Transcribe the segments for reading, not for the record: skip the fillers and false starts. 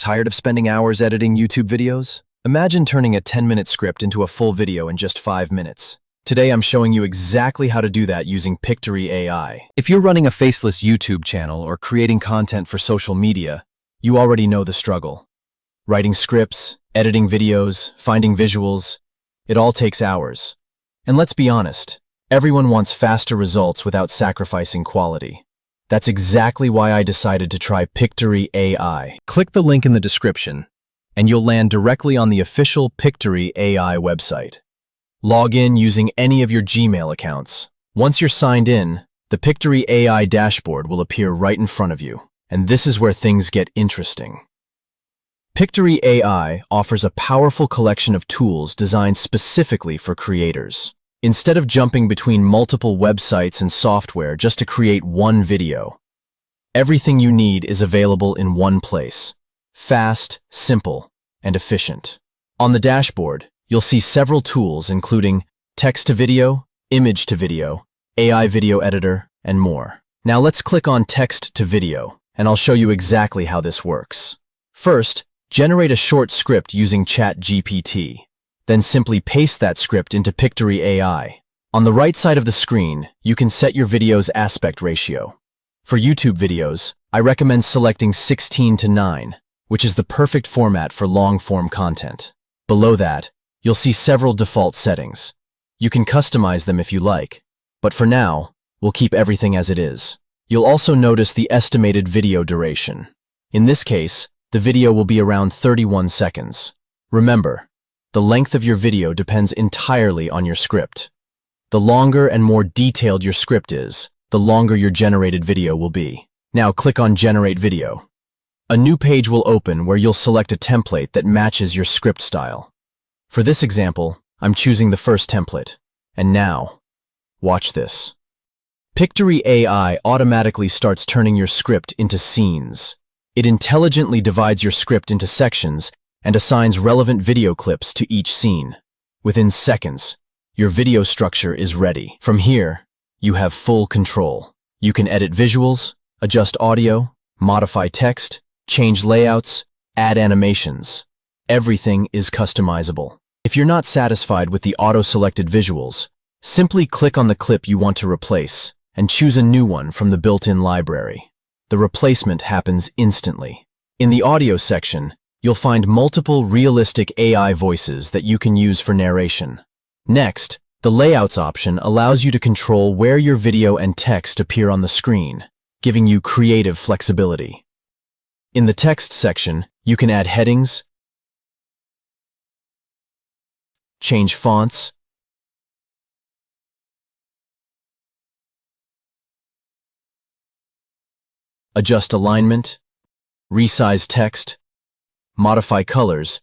Tired of spending hours editing YouTube videos? Imagine turning a 10-minute script into a full video in just 5 minutes. Today I'm showing you exactly how to do that using Pictory AI. If you're running a faceless YouTube channel or creating content for social media, you already know the struggle. Writing scripts, editing videos, finding visuals, it all takes hours. And let's be honest, everyone wants faster results without sacrificing quality. That's exactly why I decided to try Pictory AI. Click the link in the description, and you'll land directly on the official Pictory AI website. Log in using any of your Gmail accounts. Once you're signed in, the Pictory AI dashboard will appear right in front of you. And this is where things get interesting. Pictory AI offers a powerful collection of tools designed specifically for creators. Instead of jumping between multiple websites and software just to create one video, everything you need is available in one place. Fast, simple, and efficient. On the dashboard, you'll see several tools including text-to-video, image-to-video, AI video editor, and more. Now let's click on text-to-video, and I'll show you exactly how this works. First, generate a short script using ChatGPT. Then simply paste that script into Pictory AI. On the right side of the screen, you can set your video's aspect ratio. For YouTube videos, I recommend selecting 16:9, which is the perfect format for long-form content. Below that, you'll see several default settings. You can customize them if you like, but for now, we'll keep everything as it is. You'll also notice the estimated video duration. In this case, the video will be around 31 seconds. Remember, the length of your video depends entirely on your script. The longer and more detailed your script is, the longer your generated video will be. Now click on Generate Video. A new page will open where you'll select a template that matches your script style. For this example, I'm choosing the first template. And now, watch this. Pictory AI automatically starts turning your script into scenes. It intelligently divides your script into sections and assigns relevant video clips to each scene. Within seconds, your video structure is ready. From here, you have full control. You can edit visuals, adjust audio, modify text, change layouts, add animations. Everything is customizable. If you're not satisfied with the auto-selected visuals, simply click on the clip you want to replace and choose a new one from the built-in library. The replacement happens instantly. In the audio section, you'll find multiple realistic AI voices that you can use for narration. Next, the Layouts option allows you to control where your video and text appear on the screen, giving you creative flexibility. In the text section, you can add headings, change fonts, adjust alignment, resize text, modify colors,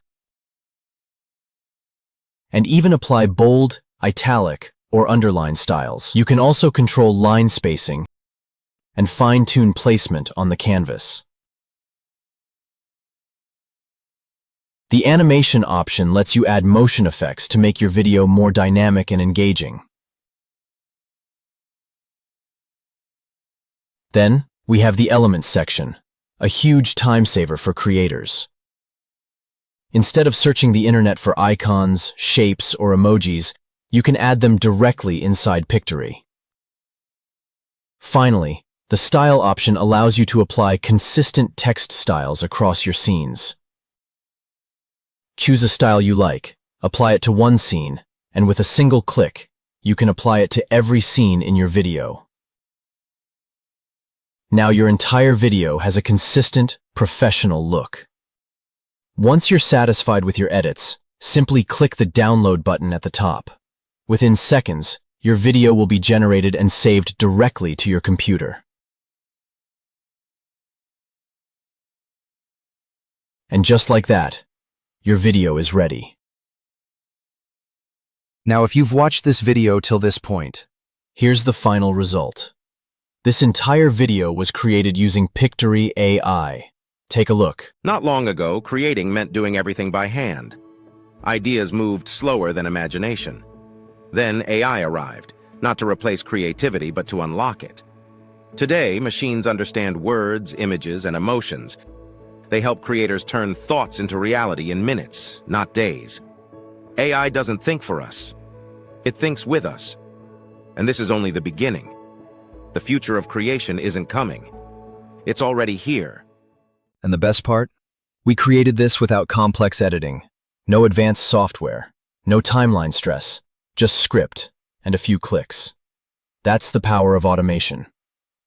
and even apply bold, italic, or underline styles. You can also control line spacing and fine-tune placement on the canvas. The animation option lets you add motion effects to make your video more dynamic and engaging. Then, we have the Elements section, a huge time saver for creators. Instead of searching the internet for icons, shapes, or emojis, you can add them directly inside Pictory. Finally, the Style option allows you to apply consistent text styles across your scenes. Choose a style you like, apply it to one scene, and with a single click, you can apply it to every scene in your video. Now your entire video has a consistent, professional look. Once you're satisfied with your edits, simply click the download button at the top. Within seconds, your video will be generated and saved directly to your computer. And just like that, your video is ready. Now, if you've watched this video till this point, here's the final result. This entire video was created using Pictory AI. Take a look. Not long ago, creating meant doing everything by hand. Ideas moved slower than imagination. Then AI arrived, not to replace creativity, but to unlock it. Today, machines understand words, images, and emotions. They help creators turn thoughts into reality in minutes, not days. AI doesn't think for us. It thinks with us. And this is only the beginning. The future of creation isn't coming. It's already here. And the best part? We created this without complex editing. No advanced software. No timeline stress. Just script and a few clicks. That's the power of automation.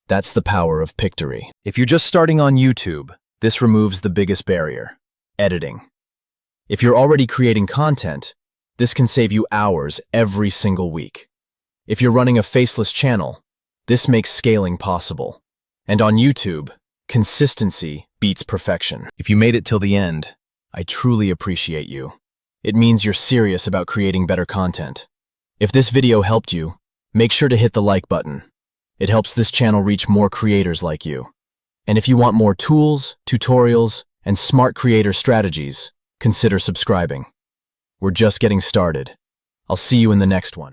That's the power of Pictory. If you're just starting on YouTube, this removes the biggest barrier: editing. If you're already creating content, this can save you hours every single week. If you're running a faceless channel, this makes scaling possible. And on YouTube, consistency beats perfection. If you made it till the end, I truly appreciate you. It means you're serious about creating better content. If this video helped you, make sure to hit the like button. It helps this channel reach more creators like you. And if you want more tools, tutorials, and smart creator strategies, consider subscribing. We're just getting started. I'll see you in the next one.